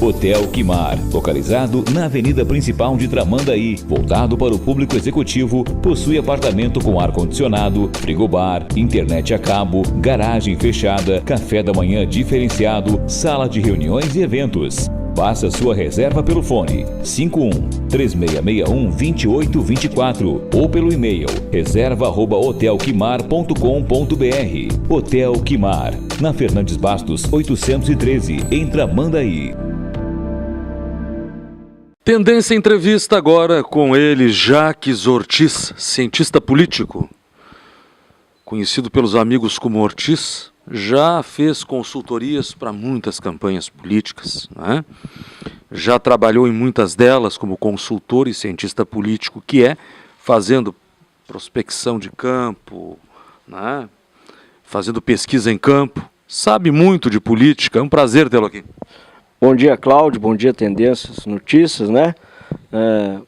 Hotel Quimar, localizado na avenida principal de Tramandaí, voltado para o público executivo, possui apartamento com ar-condicionado, frigobar, internet a cabo, garagem fechada, café da manhã diferenciado, sala de reuniões e eventos. Faça sua reserva pelo fone 51-3661-2824 ou pelo e-mail reserva@hotelquimar.com.br. Hotel Quimar, na Fernandes Bastos 813, em Tramandaí. Tendência Entrevista agora com ele, Jacques Ortiz, cientista político. Conhecido pelos amigos como Ortiz, já fez consultorias para muitas campanhas políticas, né? Já trabalhou em muitas delas como consultor e cientista político, que é fazendo prospecção de campo, né? Fazendo pesquisa em campo, sabe muito de política, é um prazer tê-lo aqui. Bom dia, Cláudio, bom dia, Tendências Notícias, né?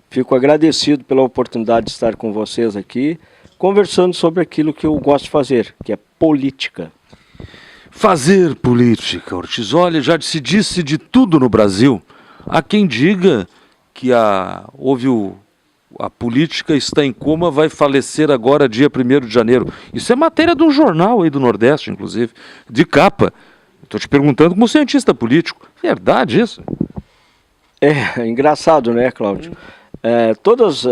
Fico agradecido pela oportunidade de estar com vocês aqui, conversando sobre aquilo que eu gosto de fazer, que é política. Fazer política, Ortiz. Olha, já se disse de tudo no Brasil. Há quem diga que a política está em coma, vai falecer agora dia 1º de janeiro. Isso é matéria de um jornal aí do Nordeste, inclusive, de capa. Estou te perguntando como cientista político. Verdade isso? É engraçado, né, Cláudio? Todas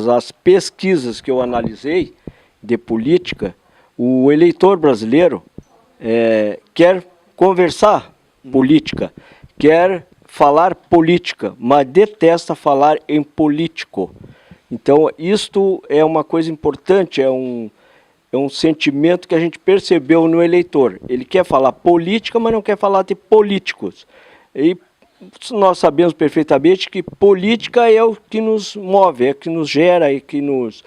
as pesquisas que eu analisei de política, o eleitor brasileiro quer conversar política, quer falar política, mas detesta falar em político. Então, isto é uma coisa importante, é um sentimento que a gente percebeu no eleitor. Ele quer falar política, mas não quer falar de políticos. E nós sabemos perfeitamente que política é o que nos move, é o que nos gera, é o que nos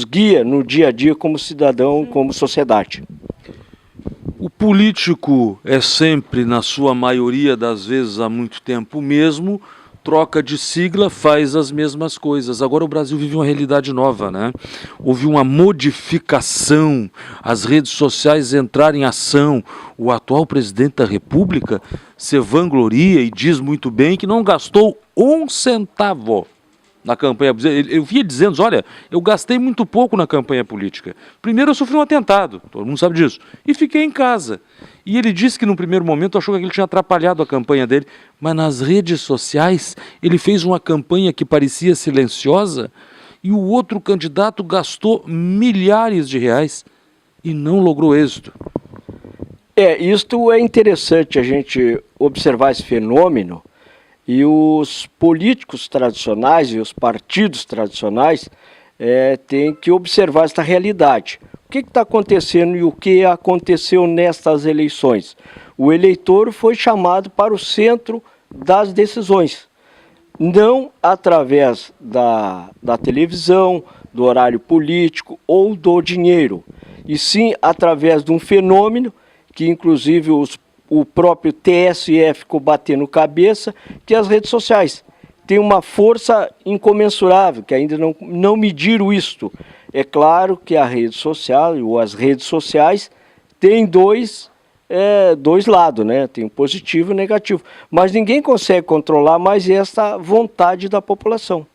guia no dia a dia como cidadão, como sociedade. O político é sempre, na sua maioria das vezes, há muito tempo mesmo, troca de sigla, faz as mesmas coisas. Agora o Brasil vive uma realidade nova, né? Houve uma modificação, as redes sociais entraram em ação. O atual presidente da República se vangloria e diz muito bem que não gastou um centavo na campanha. Eu via dizendo, olha, eu gastei muito pouco na campanha política. Primeiro eu sofri um atentado, todo mundo sabe disso, e fiquei em casa. E ele disse que no primeiro momento achou que aquilo tinha atrapalhado a campanha dele, mas nas redes sociais ele fez uma campanha que parecia silenciosa e o outro candidato gastou milhares de reais e não logrou êxito. Isto é interessante a gente observar esse fenômeno. E os políticos tradicionais e os partidos tradicionais têm que observar esta realidade. O que está acontecendo e o que aconteceu nestas eleições? O eleitor foi chamado para o centro das decisões, não através da televisão, do horário político ou do dinheiro, e sim através de um fenômeno que inclusive o próprio TSE ficou batendo cabeça, que as redes sociais têm uma força incomensurável, que ainda não mediram isto. É claro que a rede social ou as redes sociais têm dois lados, né? Tem o positivo e o negativo. Mas ninguém consegue controlar mais essa vontade da população.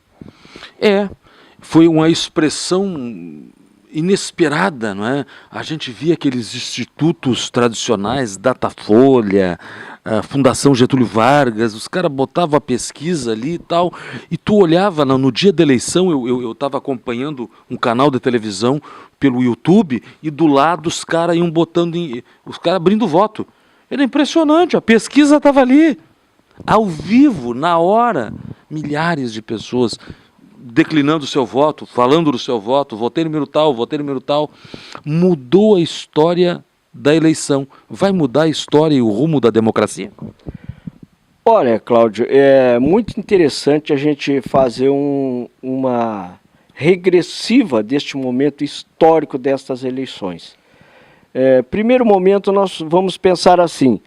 Foi uma expressão inesperada, não é? A gente via aqueles institutos tradicionais, Datafolha, a Fundação Getúlio Vargas, os caras botavam a pesquisa ali e tal, e tu olhava no dia da eleição, eu estava acompanhando um canal de televisão pelo YouTube, e do lado os caras iam botando, os caras abrindo voto. Era impressionante, a pesquisa estava ali, ao vivo, na hora, milhares de pessoas declinando o seu voto, falando do seu voto, votei número tal, mudou a história da eleição. Vai mudar a história e o rumo da democracia? Olha, Cláudio, é muito interessante a gente fazer uma regressiva deste momento histórico destas eleições. Primeiro momento, nós vamos pensar assim,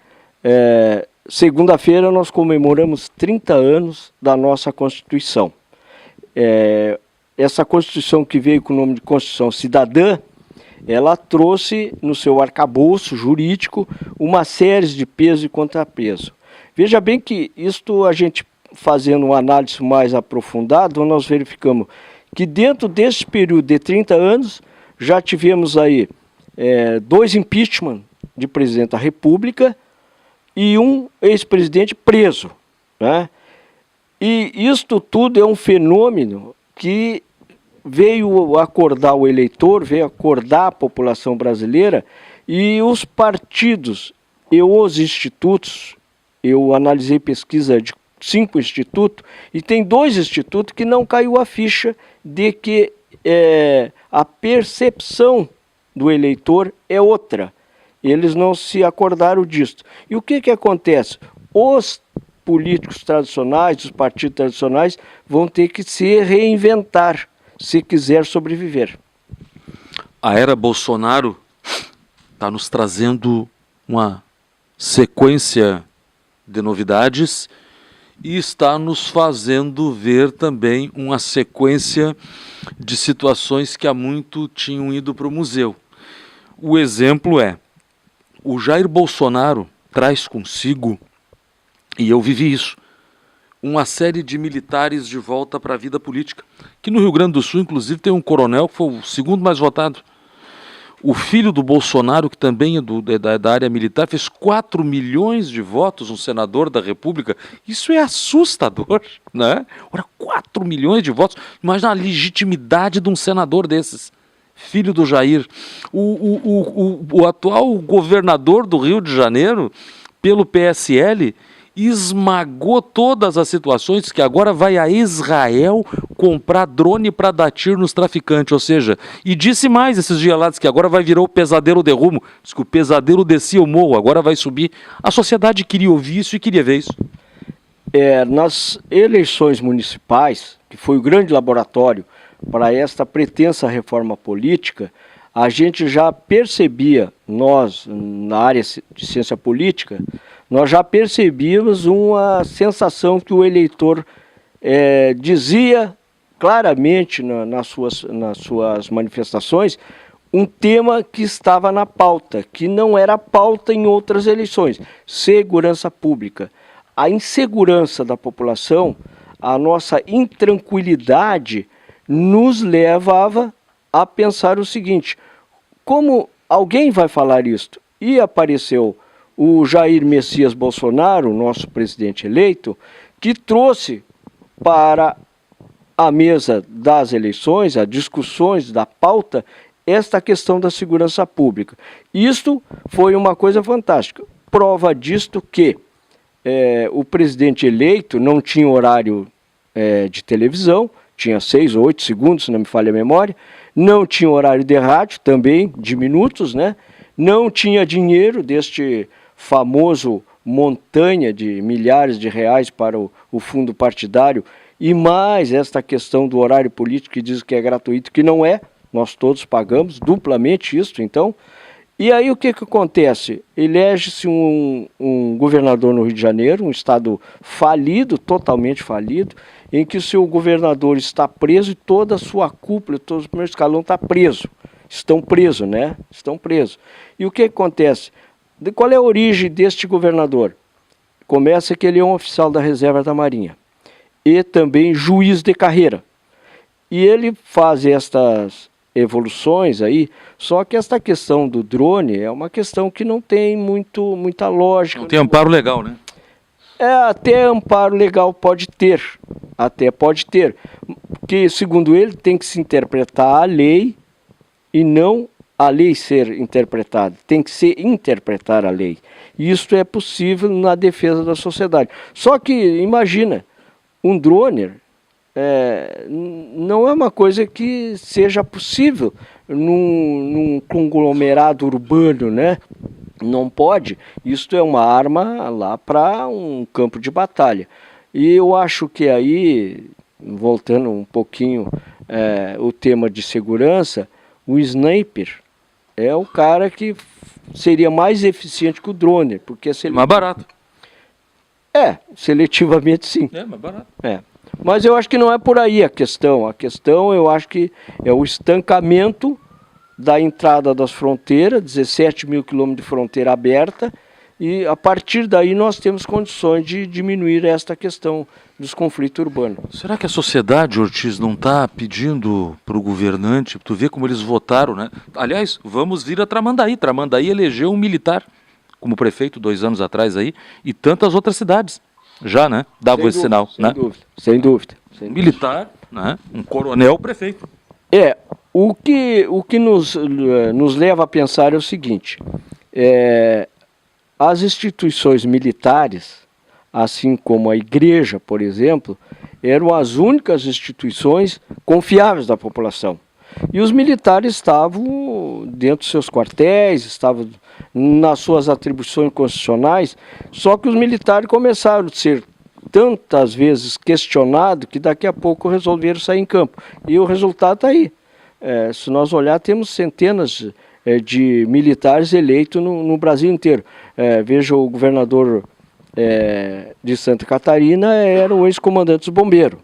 segunda-feira nós comemoramos 30 anos da nossa Constituição. Essa Constituição que veio com o nome de Constituição Cidadã, ela trouxe no seu arcabouço jurídico uma série de peso e contrapeso. Veja bem que isto, a gente fazendo uma análise mais aprofundada, nós verificamos que dentro desse período de 30 anos já tivemos aí 2 impeachment de presidente da República e um ex-presidente preso, né? E isto tudo é um fenômeno que veio acordar o eleitor, veio acordar a população brasileira, e os partidos e os institutos, eu analisei pesquisa de 5 institutos, e tem 2 institutos que não caiu a ficha de que a percepção do eleitor é outra. Eles não se acordaram disso. E o que acontece? Os políticos tradicionais, os partidos tradicionais, vão ter que se reinventar se quiser sobreviver. A era Bolsonaro está nos trazendo uma sequência de novidades e está nos fazendo ver também uma sequência de situações que há muito tinham ido para o museu. O exemplo é, o Jair Bolsonaro traz consigo, e eu vivi isso, uma série de militares de volta para a vida política. Que no Rio Grande do Sul, inclusive, tem um coronel que foi o segundo mais votado. O filho do Bolsonaro, que também é da área militar, fez 4 milhões de votos, um senador da República. Isso é assustador, né? Ora, 4 milhões de votos. Imagina a legitimidade de um senador desses. Filho do Jair. O atual governador do Rio de Janeiro, pelo PSL, esmagou todas as situações, que agora vai a Israel comprar drone para dar tiro nos traficantes, ou seja, e disse mais esses dias lá, disse que agora vai virar o pesadelo de rumo, disse que o pesadelo descia o morro, agora vai subir. A sociedade queria ouvir isso e queria ver isso. Nas eleições municipais, que foi o grande laboratório para esta pretensa reforma política, a gente já percebia, nós, na área de ciência política, nós já percebíamos uma sensação que o eleitor dizia claramente nas suas manifestações, um tema que estava na pauta, que não era pauta em outras eleições: segurança pública. A insegurança da população, a nossa intranquilidade, nos levava a pensar o seguinte: como alguém vai falar isto? E apareceu o Jair Messias Bolsonaro, nosso presidente eleito, que trouxe para a mesa das eleições, as discussões da pauta, esta questão da segurança pública. Isto foi uma coisa fantástica. Prova disto que o presidente eleito não tinha horário de televisão, tinha 6 ou 8 segundos, se não me falha a memória, não tinha horário de rádio, também de minutos, né? Não tinha dinheiro deste famoso montanha de milhares de reais para o fundo partidário, e mais esta questão do horário político que diz que é gratuito, que não é, nós todos pagamos duplamente isso, então. E aí o que acontece? Elege-se um governador no Rio de Janeiro, um estado falido, totalmente falido, em que o seu governador está preso e toda a sua cúpula, todo o primeiro escalão está preso. Estão presos, né? Estão presos. E o que acontece? Qual é a origem deste governador? Começa que ele é um oficial da Reserva da Marinha e também juiz de carreira. E ele faz estas evoluções aí, só que esta questão do drone é uma questão que não tem muita lógica. Não tem amparo legal, né? Até amparo legal pode ter, porque, segundo ele, tem que se interpretar a lei e não a lei ser interpretada, tem que se interpretar a lei. E isso é possível na defesa da sociedade. Só que, imagina, um drone não é uma coisa que seja possível num conglomerado urbano, né? Não pode. Isto é uma arma lá para um campo de batalha. E eu acho que aí, voltando um pouquinho o tema de segurança, o sniper é o cara que seria mais eficiente que o drone, porque mais barato. Seletivamente sim. Mais barato. Mas eu acho que não é por aí a questão. A questão, eu acho que é o estancamento da entrada das fronteiras, 17 mil quilômetros de fronteira aberta, e a partir daí nós temos condições de diminuir esta questão dos conflitos urbanos. Será que a sociedade, Ortiz, não está pedindo para o governante, tu vê como eles votaram, né? Aliás, vamos vir a Tramandaí. Tramandaí elegeu um militar como prefeito 2 anos atrás aí, e tantas outras cidades já, né? Davam esse sinal, né? Sem dúvida. Militar, né? Um coronel prefeito. O que nos leva a pensar é o seguinte, as instituições militares, assim como a igreja, por exemplo, eram as únicas instituições confiáveis da população. E os militares estavam dentro dos seus quartéis, estavam nas suas atribuições constitucionais, só que os militares começaram a ser tantas vezes questionados que daqui a pouco resolveram sair em campo. E o resultado está aí. Se nós olhar, temos centenas de militares eleitos no Brasil inteiro. Veja o governador de Santa Catarina, era o ex-comandante dos bombeiros.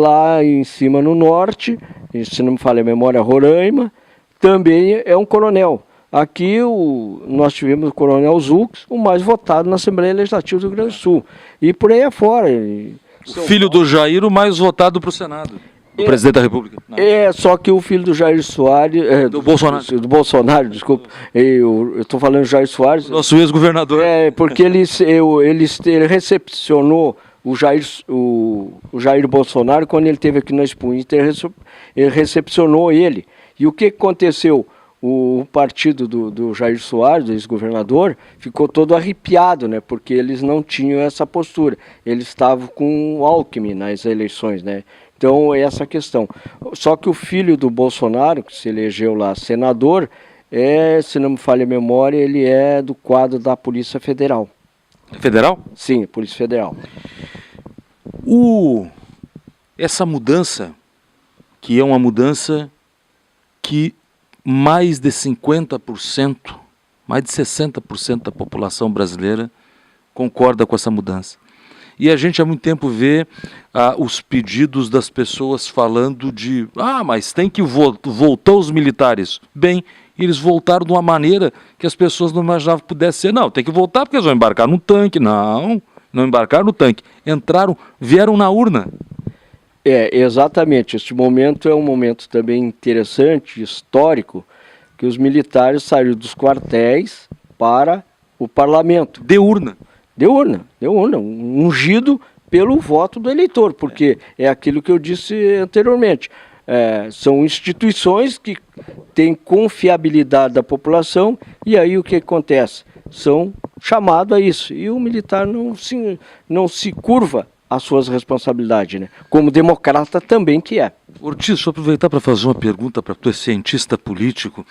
Lá em cima no norte, se não me falha a memória, Roraima, também é um coronel. Aqui nós tivemos o coronel Zux, o mais votado na Assembleia Legislativa do Rio Grande do Sul. E por aí afora. O filho do Jair, o mais votado para o Senado. O presidente da República. Não. Só que o filho do Jair Soares... do Bolsonaro. Do Bolsonaro, desculpa. Eu estou falando Jair Soares. Nosso ex-governador. Porque ele recepcionou o Jair Bolsonaro quando ele esteve aqui na Expo Inter, ele recepcionou ele. E o que aconteceu? O partido do Jair Soares, do ex-governador, ficou todo arrepiado, né? Porque eles não tinham essa postura. Eles estavam com o Alckmin nas eleições, né? Então, é essa questão. Só que o filho do Bolsonaro, que se elegeu lá senador, se não me falha a memória, ele é do quadro da Polícia Federal. Federal? Sim, Polícia Federal. Essa mudança, que é uma mudança que mais de 50%, mais de 60% da população brasileira concorda com essa mudança. E a gente há muito tempo vê os pedidos das pessoas falando de mas tem que voltar os militares. Bem, eles voltaram de uma maneira que as pessoas não imaginavam que pudesse ser. Não, tem que voltar porque eles vão embarcar no tanque. Não embarcaram no tanque. Vieram na urna. Exatamente. Este momento é um momento também interessante, histórico, que os militares saíram dos quartéis para o parlamento. De urna. Ungido pelo voto do eleitor, porque é aquilo que eu disse anteriormente. São instituições que têm confiabilidade da população, e aí o que acontece? São chamados a isso, e o militar não se curva às suas responsabilidades, né? Como democrata também que é. Ortiz, deixa eu aproveitar para fazer uma pergunta para tu, cientista político.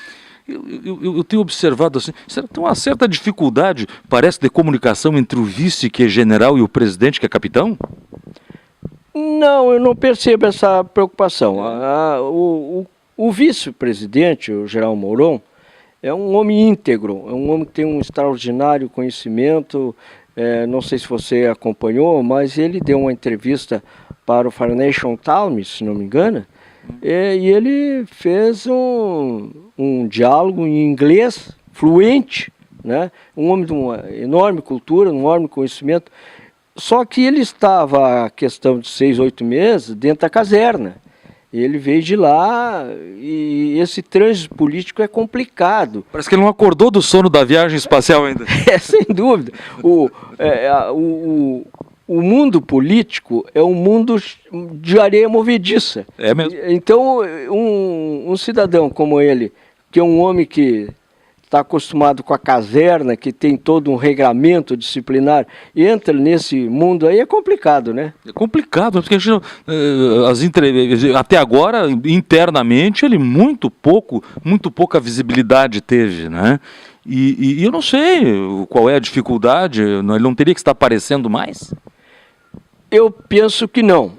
Eu tenho observado assim, tem uma certa dificuldade, parece, de comunicação entre o vice, que é general, e o presidente, que é capitão? Não, eu não percebo essa preocupação. O vice-presidente, o general Mourão, é um homem íntegro, é um homem que tem um extraordinário conhecimento. Não sei se você acompanhou, mas ele deu uma entrevista para o Financial Times, se não me engano, e ele fez um diálogo em inglês fluente, né? Um homem de uma enorme cultura, um enorme conhecimento, só que ele estava, a questão de 6, 8 meses, dentro da caserna. Ele veio de lá e esse trânsito político é complicado. Parece que ele não acordou do sono da viagem espacial ainda. Sem dúvida. O mundo político é um mundo de areia movediça. É mesmo. Então, um cidadão como ele, que é um homem que está acostumado com a caserna, que tem todo um regramento disciplinar, entra nesse mundo aí, é complicado, né? É complicado, porque a gente, até agora, internamente, ele muito pouca visibilidade teve, né? E eu não sei qual é a dificuldade, ele não teria que estar aparecendo mais? Eu penso que não.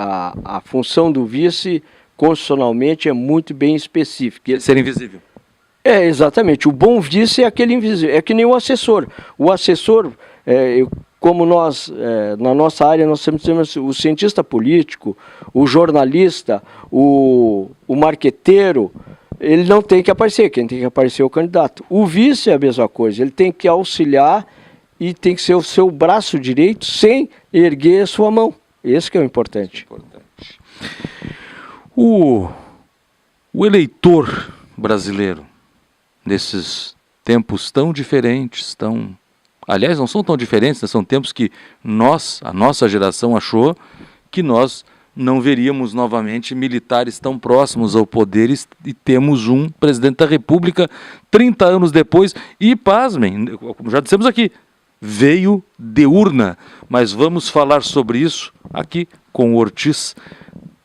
A função do vice, constitucionalmente, é muito bem específica. Ser invisível. Exatamente. O bom vice é aquele invisível. É que nem o assessor. O assessor, como nós, na nossa área, nós temos o cientista político, o jornalista, o marqueteiro, ele não tem que aparecer, quem tem que aparecer é o candidato. O vice é a mesma coisa, ele tem que auxiliar e tem que ser o seu braço direito sem erguer a sua mão. Esse que é o importante. O eleitor brasileiro, nesses tempos tão diferentes, aliás, não são tão diferentes, né? São tempos que a nossa geração achou que nós não veríamos novamente militares tão próximos ao poder e temos um presidente da República 30 anos depois e, pasmem, como já dissemos aqui, veio de urna, mas vamos falar sobre isso aqui com o Ortiz,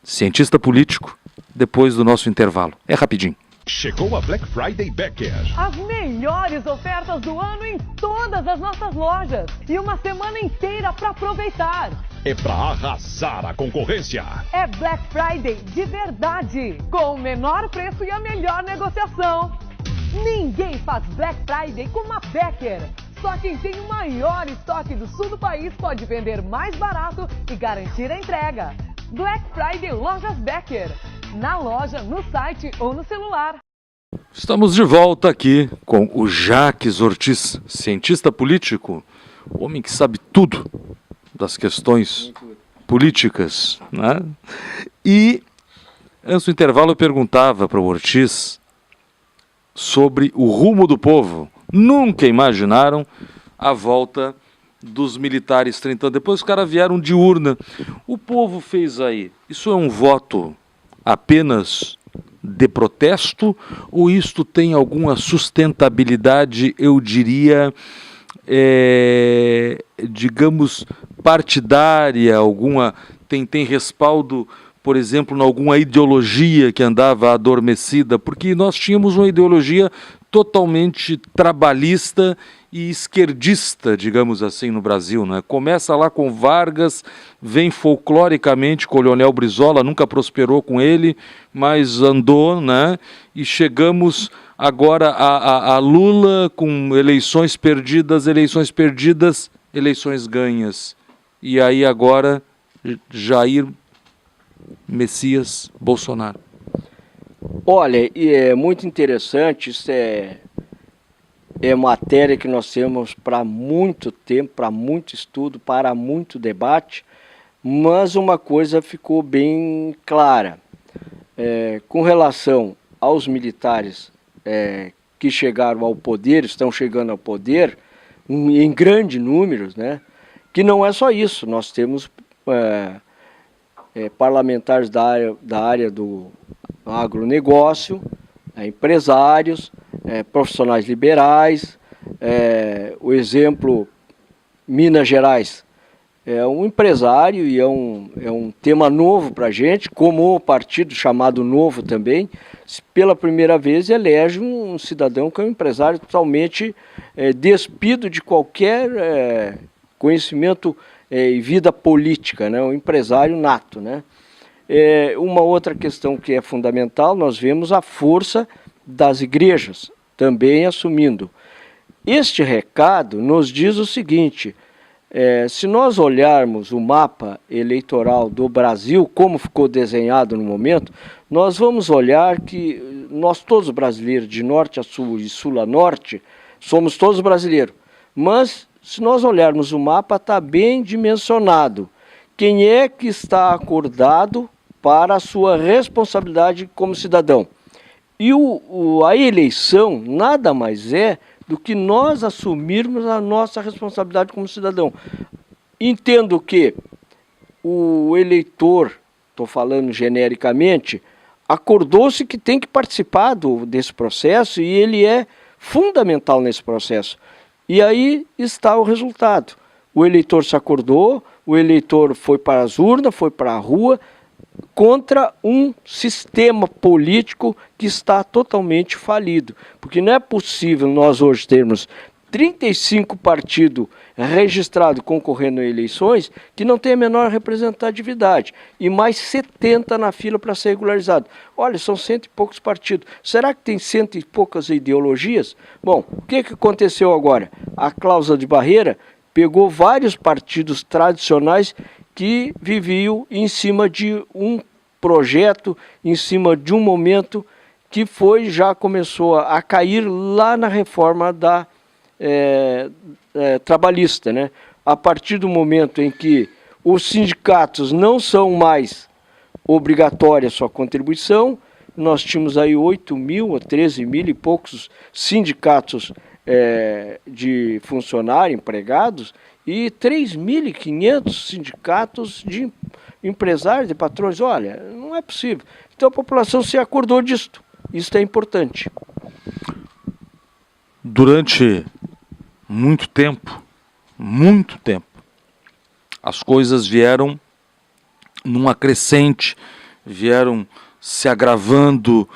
cientista político, depois do nosso intervalo. É rapidinho. Chegou a Black Friday Becker. As melhores ofertas do ano em todas as nossas lojas. E uma semana inteira para aproveitar. É para arrasar a concorrência. É Black Friday de verdade. Com o menor preço e a melhor negociação. Ninguém faz Black Friday como a Becker. Só quem tem o maior estoque do sul do país pode vender mais barato e garantir a entrega. Black Friday Lojas Becker. Na loja, no site ou no celular. Estamos de volta aqui com o Jacques Ortiz, cientista político, homem que sabe tudo das questões políticas, né? E antes do intervalo eu perguntava para o Ortiz sobre o rumo do povo. Nunca imaginaram a volta dos militares 30 anos. Depois os caras vieram de urna. O povo fez aí. Isso é um voto apenas de protesto ou isto tem alguma sustentabilidade, eu diria, digamos, partidária, tem respaldo, por exemplo, em alguma ideologia que andava adormecida, porque nós tínhamos uma ideologia totalmente trabalhista e esquerdista, digamos assim, no Brasil, né? Começa lá com Vargas, vem folcloricamente Coronel Brizola, nunca prosperou com ele, mas andou, né? E chegamos agora a Lula com eleições perdidas, eleições ganhas. E aí agora Jair Messias Bolsonaro. Olha, e é muito interessante, isso é matéria que nós temos para muito tempo, para muito estudo, para muito debate, mas uma coisa ficou bem clara. Com relação aos militares que chegaram ao poder, estão chegando ao poder, em grandes números, né? Que não é só isso, nós temos parlamentares da área do agronegócio, empresários, profissionais liberais, o exemplo Minas Gerais é um empresário e é um tema novo para a gente, como o partido chamado Novo também, pela primeira vez elege um cidadão que é um empresário totalmente despido de qualquer conhecimento e vida política, né? Um empresário nato, né? Uma outra questão que é fundamental, nós vemos a força das igrejas também assumindo. Este recado nos diz o seguinte, se nós olharmos o mapa eleitoral do Brasil, como ficou desenhado no momento, nós vamos olhar que nós todos brasileiros, de norte a sul e sul a norte, somos todos brasileiros. Mas se nós olharmos o mapa, está bem dimensionado. Quem é que está acordado para a sua responsabilidade como cidadão? E a eleição nada mais é do que nós assumirmos a nossa responsabilidade como cidadão. Entendo que o eleitor, estou falando genericamente, acordou-se que tem que participar desse processo e ele é fundamental nesse processo. E aí está o resultado. O eleitor se acordou, o eleitor foi para as urnas, foi para a rua, contra um sistema político que está totalmente falido. Porque não é possível nós hoje termos 35 partidos registrados concorrendo em eleições que não tem a menor representatividade e mais 70 na fila para ser regularizado. Olha, são 100 e poucos partidos. Será que tem 100 e poucas ideologias? Bom, o que aconteceu agora? A cláusula de barreira pegou vários partidos tradicionais que viviam em cima de um projeto, em cima de um momento que já começou a cair lá na reforma trabalhista, né? A partir do momento em que os sindicatos não são mais obrigatória a sua contribuição, nós tínhamos aí 8 mil ou 13 mil e poucos sindicatos de funcionários, empregados, e 3.500 sindicatos de empresários, de patrões. Olha, não é possível. Então a população se acordou disto. Isso é importante. Durante muito tempo, as coisas vieram numa crescente, vieram se agravando,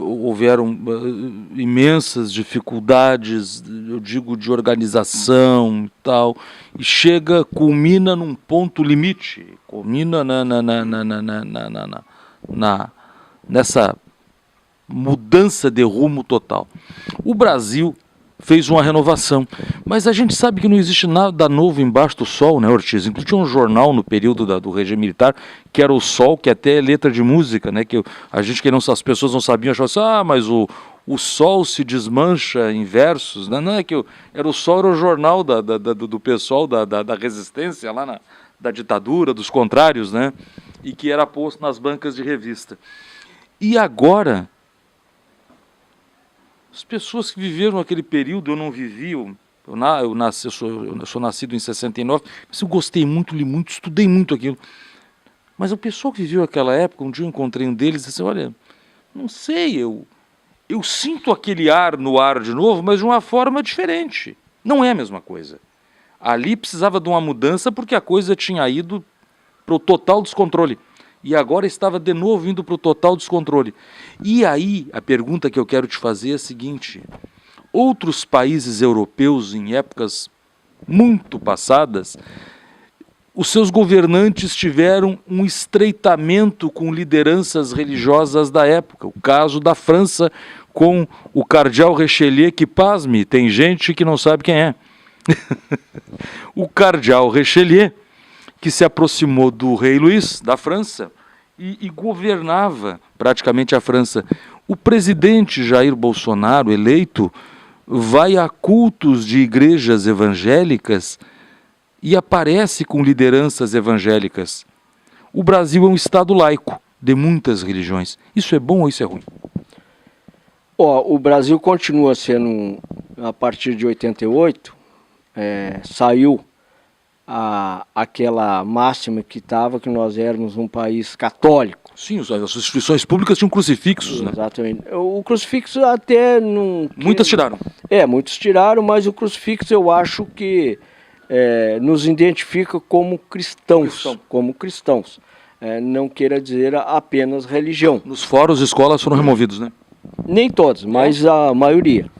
houveram imensas dificuldades, eu digo, de organização e tal, e culmina num ponto limite, culmina nessa mudança de rumo total. O Brasil fez uma renovação, mas a gente sabe que não existe nada novo embaixo do sol, né, Ortiz? Inclusive tinha um jornal no período do regime militar, que era o Sol, que até é letra de música, né, que as pessoas não sabiam, achavam assim, mas o sol se desmancha em versos, né? Não é que era o Sol, era o jornal do pessoal da resistência lá da ditadura, dos contrários, né, e que era posto nas bancas de revista. E agora, as pessoas que viveram aquele período, eu não vivi, eu sou nascido em 69, mas eu gostei muito, li muito, estudei muito aquilo. Mas o pessoal que viveu aquela época, um dia eu encontrei um deles e disse, olha, não sei, eu sinto aquele ar no ar de novo, mas de uma forma diferente. Não é a mesma coisa. Ali precisava de uma mudança porque a coisa tinha ido para o total descontrole. E agora estava de novo indo para o total descontrole. E aí, a pergunta que eu quero te fazer é a seguinte: outros países europeus, em épocas muito passadas, os seus governantes tiveram um estreitamento com lideranças religiosas da época. O caso da França com o cardeal Richelieu, que, pasme, tem gente que não sabe quem é. O cardeal Richelieu, que se aproximou do rei Luís, da França, e governava praticamente a França. O presidente Jair Bolsonaro, eleito, vai a cultos de igrejas evangélicas e aparece com lideranças evangélicas. O Brasil é um estado laico, de muitas religiões. Isso é bom ou isso é ruim? O Brasil continua sendo, a partir de 88, saiu aquela máxima que nós éramos um país católico. Sim, as instituições públicas tinham crucifixos, né? Exatamente. O crucifixo até não... Muitas tiraram. Muitos tiraram, mas o crucifixo eu acho que nos identifica como cristãos. Como cristãos. Não queira dizer apenas religião. Nos fóruns, escolas foram removidos, né? Nem todos, mas a maioria.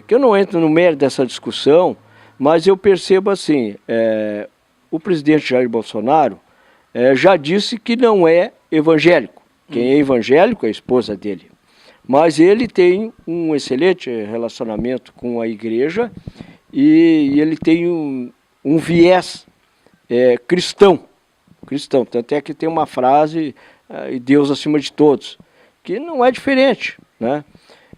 Que eu não entro no mérito dessa discussão, mas eu percebo assim, o presidente Jair Bolsonaro já disse que não é evangélico. Quem é evangélico é a esposa dele. Mas ele tem um excelente relacionamento com a igreja e ele tem um viés cristão. Tanto é que tem uma frase, Deus acima de todos, que não é diferente, né?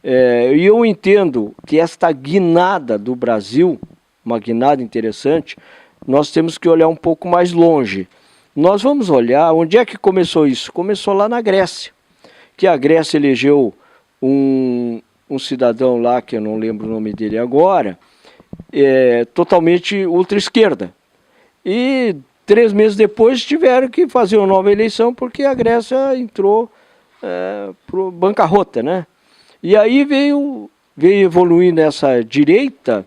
E eu entendo que esta guinada do Brasil, uma guinada interessante, nós temos que olhar um pouco mais longe. Nós vamos olhar onde é que começou isso. Começou lá na Grécia, que a Grécia elegeu um cidadão lá, que eu não lembro o nome dele agora, totalmente ultra-esquerda. E 3 meses depois tiveram que fazer uma nova eleição porque a Grécia entrou para bancarrota, né? E aí veio evoluindo essa direita,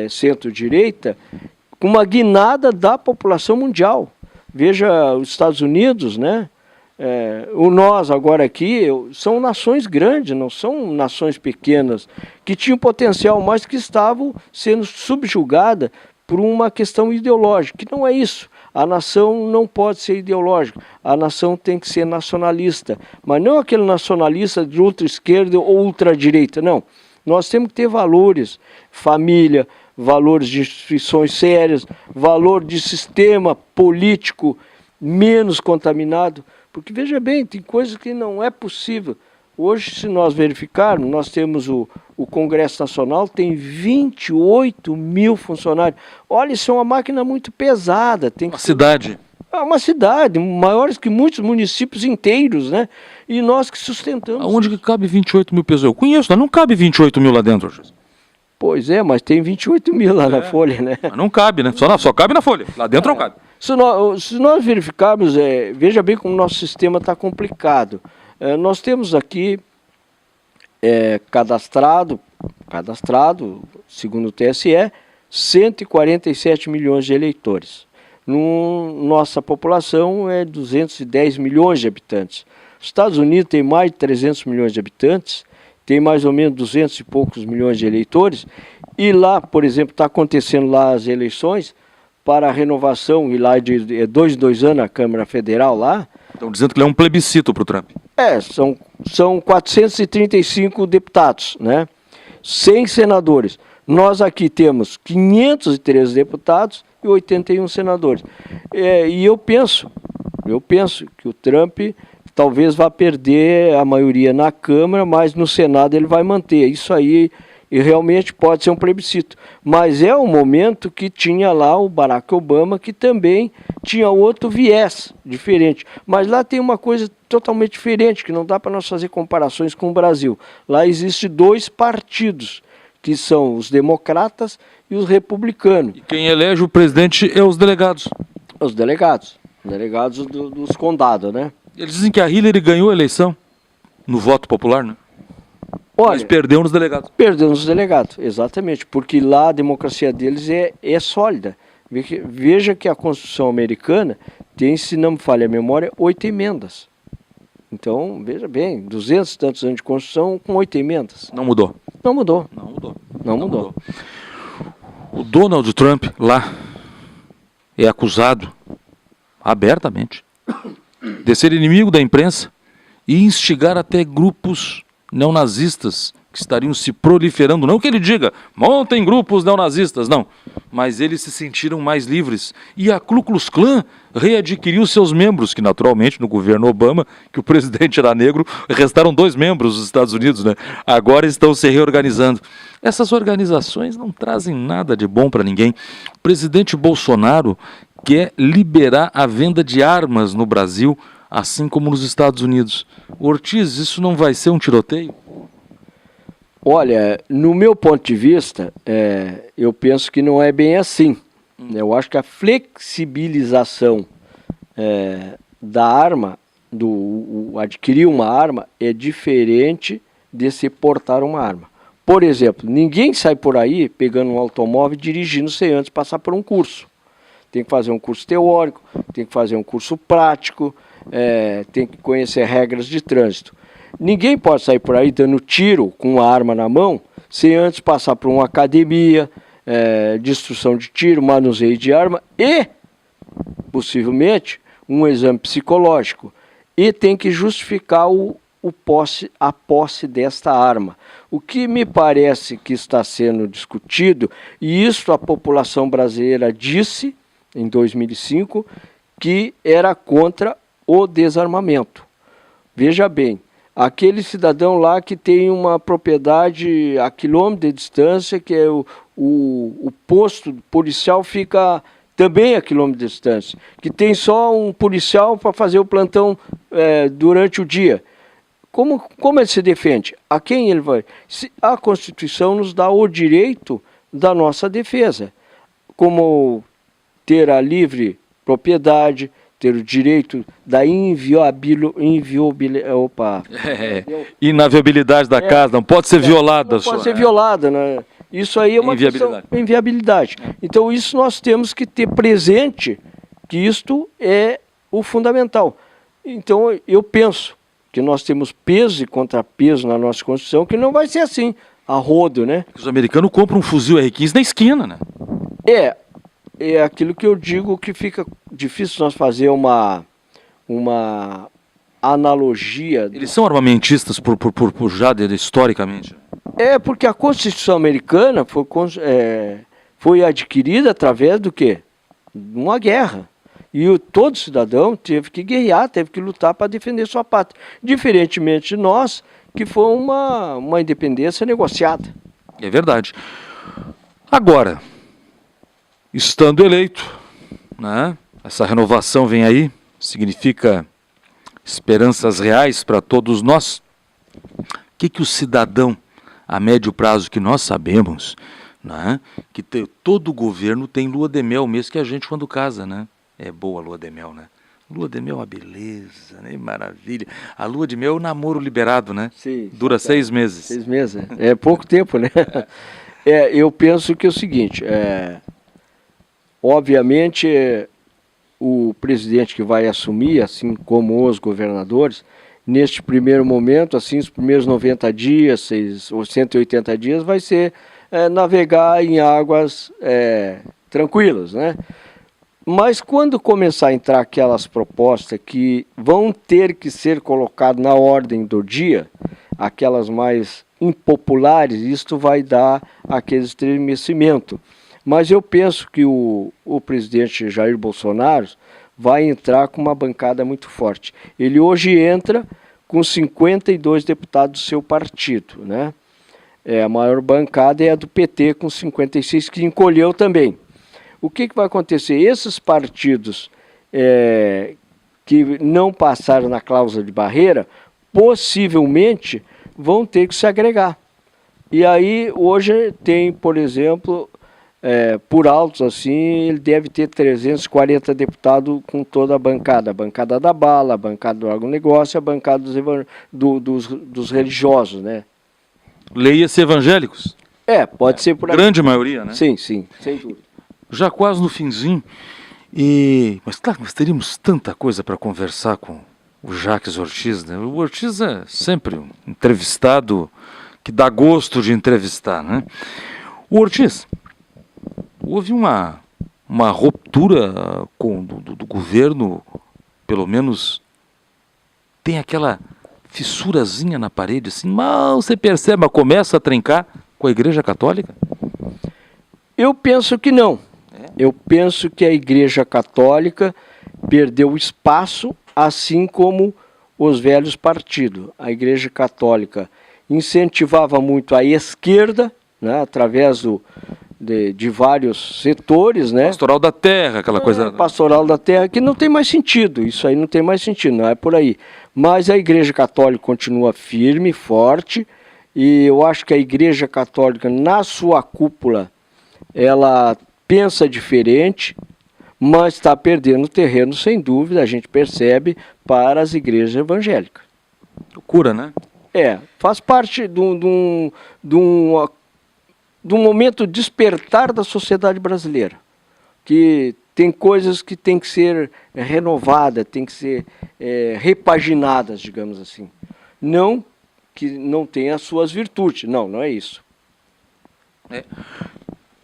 centro-direita, com uma guinada da população mundial. Veja os Estados Unidos, né? Nós agora aqui são nações grandes, não são nações pequenas, que tinham potencial, mas que estavam sendo subjugadas por uma questão ideológica, que não é isso. A nação não pode ser ideológica, a nação tem que ser nacionalista, mas não aquele nacionalista de ultra-esquerda ou ultra-direita, não. Nós temos que ter valores, família, valores de instituições sérias, valor de sistema político menos contaminado, porque veja bem, tem coisas que não é possível. Hoje, se nós verificarmos, nós temos o Congresso Nacional, tem 28 mil funcionários. Olha, isso é uma máquina muito pesada. Tem Uma cidade. É uma cidade, maiores que muitos municípios inteiros, né? E nós que sustentamos. Aonde que cabe 28 mil pessoas? Eu conheço, mas não cabe 28 mil lá dentro. Pois é, mas tem 28 mil lá na Folha, né? Mas não cabe, né? Só cabe na Folha. Lá dentro não cabe. Se nós verificarmos, veja bem como o nosso sistema está complicado. Nós temos aqui cadastrado, segundo o TSE, 147 milhões de eleitores. Nossa população é 210 milhões de habitantes. Os Estados Unidos tem mais de 300 milhões de habitantes, tem mais ou menos 200 e poucos milhões de eleitores, e lá, por exemplo, está acontecendo lá as eleições para a renovação, e lá de 2 em 2 anos a Câmara Federal lá. Estão dizendo que ele é um plebiscito para o Trump. São 435 deputados, né? 100 senadores. Nós aqui temos 513 deputados e 81 senadores. E eu penso que o Trump talvez vá perder a maioria na Câmara, mas no Senado ele vai manter. Isso aí e realmente pode ser um plebiscito. Mas é um momento que tinha lá o Barack Obama, que também tinha outro viés diferente. Mas lá tem uma coisa totalmente diferente, que não dá para nós fazer comparações com o Brasil. Lá existem 2 partidos, que são os democratas e os republicanos. E quem elege o presidente é os delegados. Os delegados dos condados, né? Eles dizem que a Hillary ganhou a eleição no voto popular, né? Olha, mas perdeu nos delegados. Perdeu nos delegados, exatamente, porque lá a democracia deles é sólida. Veja que a Constituição americana tem, se não me falha a memória, 8 emendas. Então, veja bem, 200 e tantos anos de Constituição com 8 emendas. Não mudou. Não mudou. Não mudou. O Donald Trump lá é acusado abertamente de ser inimigo da imprensa e instigar até grupos neonazistas que estariam se proliferando. Não que ele diga, montem grupos neonazistas, não. Mas eles se sentiram mais livres. E a Ku Klux Klan readquiriu seus membros, que naturalmente no governo Obama, que o presidente era negro, restaram 2 membros dos Estados Unidos, né? Agora estão se reorganizando. Essas organizações não trazem nada de bom para ninguém. O presidente Bolsonaro quer liberar a venda de armas no Brasil, assim como nos Estados Unidos. Ortiz, isso não vai ser um tiroteio? Olha, no meu ponto de vista, eu penso que não é bem assim. Eu acho que a flexibilização da arma, adquirir uma arma, é diferente de se portar uma arma. Por exemplo, ninguém sai por aí pegando um automóvel e dirigindo sem antes passar por um curso. Tem que fazer um curso teórico, tem que fazer um curso prático, tem que conhecer regras de trânsito. Ninguém pode sair por aí dando tiro com uma arma na mão sem antes passar por uma academia de instrução de tiro, manuseio de arma e, possivelmente, um exame psicológico. E tem que justificar a posse desta arma. O que me parece que está sendo discutido, e isso a população brasileira disse em 2005, que era contra o desarmamento. Veja bem, aquele cidadão lá que tem uma propriedade a quilômetro de distância, que é o posto policial fica também a quilômetro de distância, que tem só um policial para fazer o plantão durante o dia. Como ele se defende? A quem ele vai? A Constituição nos dá o direito da nossa defesa, como ter a livre propriedade, ter o direito da inaviabilidade da casa, não pode ser violada. Não pode ser violada, né? Isso aí é uma questão de inviabilidade. Então isso nós temos que ter presente, que isto é o fundamental. Então eu penso que nós temos peso e contrapeso na nossa Constituição, que não vai ser assim, a rodo, né? Os americanos compram um fuzil R15 na esquina, né? É aquilo que eu digo, que fica difícil nós fazer uma analogia. Eles são armamentistas por já historicamente? Porque a Constituição americana foi adquirida através do quê? De uma guerra. E todo cidadão teve que guerrear, teve que lutar para defender sua pátria. Diferentemente de nós, que foi uma independência negociada. É verdade. Agora, estando eleito, né, essa renovação vem aí, significa esperanças reais para todos nós. O que o cidadão, a médio prazo, que nós sabemos, né, que todo governo tem lua de mel, mesmo que a gente quando casa, né? É boa a lua de mel, né? Lua de mel é uma beleza, né? Maravilha. A lua de mel é o namoro liberado, né? Sim, dura 6 meses. 6 meses, é pouco tempo, né? Eu penso que é o seguinte, obviamente o presidente que vai assumir, assim como os governadores, neste primeiro momento, assim, os primeiros 90 dias, ou 180 dias, vai ser navegar em águas tranquilas, né? Mas quando começar a entrar aquelas propostas que vão ter que ser colocadas na ordem do dia, aquelas mais impopulares, isto vai dar aquele estremecimento. Mas eu penso que o presidente Jair Bolsonaro vai entrar com uma bancada muito forte. Ele hoje entra com 52 deputados do seu partido, né? A maior bancada é a do PT, com 56, que encolheu também. O que vai acontecer? Esses partidos que não passaram na cláusula de barreira, possivelmente vão ter que se agregar. E aí, hoje tem, por exemplo, por altos assim, ele deve ter 340 deputados com toda a bancada da bala, a bancada do agronegócio, a bancada dos religiosos, né? Leia-se evangélicos. Pode ser por aí. Grande maioria, né? Sim, sem dúvida. Já quase no finzinho, mas claro, nós teríamos tanta coisa para conversar com o Jacques Ortiz, né? O Ortiz é sempre um entrevistado que dá gosto de entrevistar, né? O Ortiz, houve uma ruptura do governo, pelo menos tem aquela fissurazinha na parede, assim, mal você percebe, mas começa a trincar com a Igreja Católica? Eu penso que não. Eu penso que a Igreja Católica perdeu espaço, assim como os velhos partidos. A Igreja Católica incentivava muito a esquerda, né, através de vários setores, né? Pastoral da terra, aquela coisa... Pastoral da terra, que não tem mais sentido, isso aí não tem mais sentido, não é por aí. Mas a Igreja Católica continua firme, forte, e eu acho que a Igreja Católica, na sua cúpula, ela pensa diferente, mas está perdendo terreno, sem dúvida, a gente percebe, para as igrejas evangélicas. Loucura, né? Faz parte de um momento despertar da sociedade brasileira, que tem coisas que tem que ser renovadas, tem que ser repaginadas, digamos assim. Não que não tenha as suas virtudes, não é isso.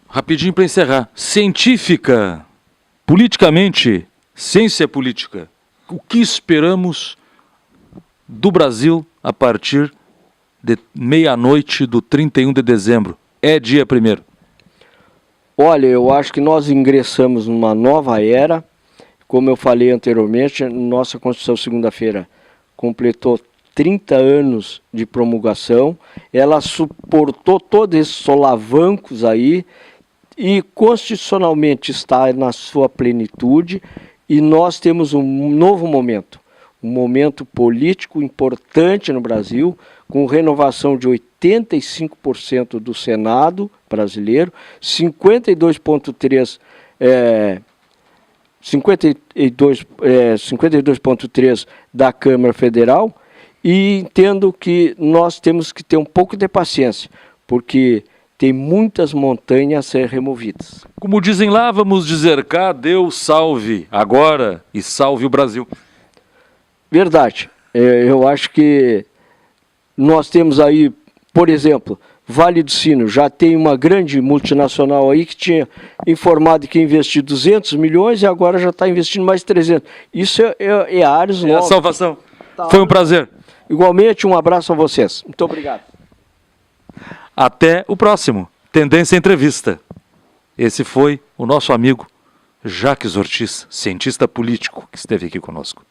Rapidinho para encerrar. Científica, politicamente, ciência política. O que esperamos do Brasil a partir de meia-noite do 31 de dezembro? É dia 1º. Olha, eu acho que nós ingressamos numa nova era. Como eu falei anteriormente, nossa Constituição, segunda-feira, completou 30 anos de promulgação. Ela suportou todos esses solavancos aí, e constitucionalmente está na sua plenitude, e nós temos um novo momento, um momento político importante no Brasil, com renovação de 85% do Senado brasileiro, 52,3% da Câmara Federal, e entendo que nós temos que ter um pouco de paciência, porque tem muitas montanhas a ser removidas. Como dizem lá, vamos dizer cá, Deus salve agora e salve o Brasil. Verdade. Eu acho que nós temos aí, por exemplo, Vale do Sino, já tem uma grande multinacional aí que tinha informado que ia investir 200 milhões e agora já está investindo mais 300. Isso é áreas novas. É a salvação. Foi um prazer. Igualmente, um abraço a vocês. Muito obrigado. Até o próximo Tendência Entrevista. Esse foi o nosso amigo Jacques Ortiz, cientista político, que esteve aqui conosco.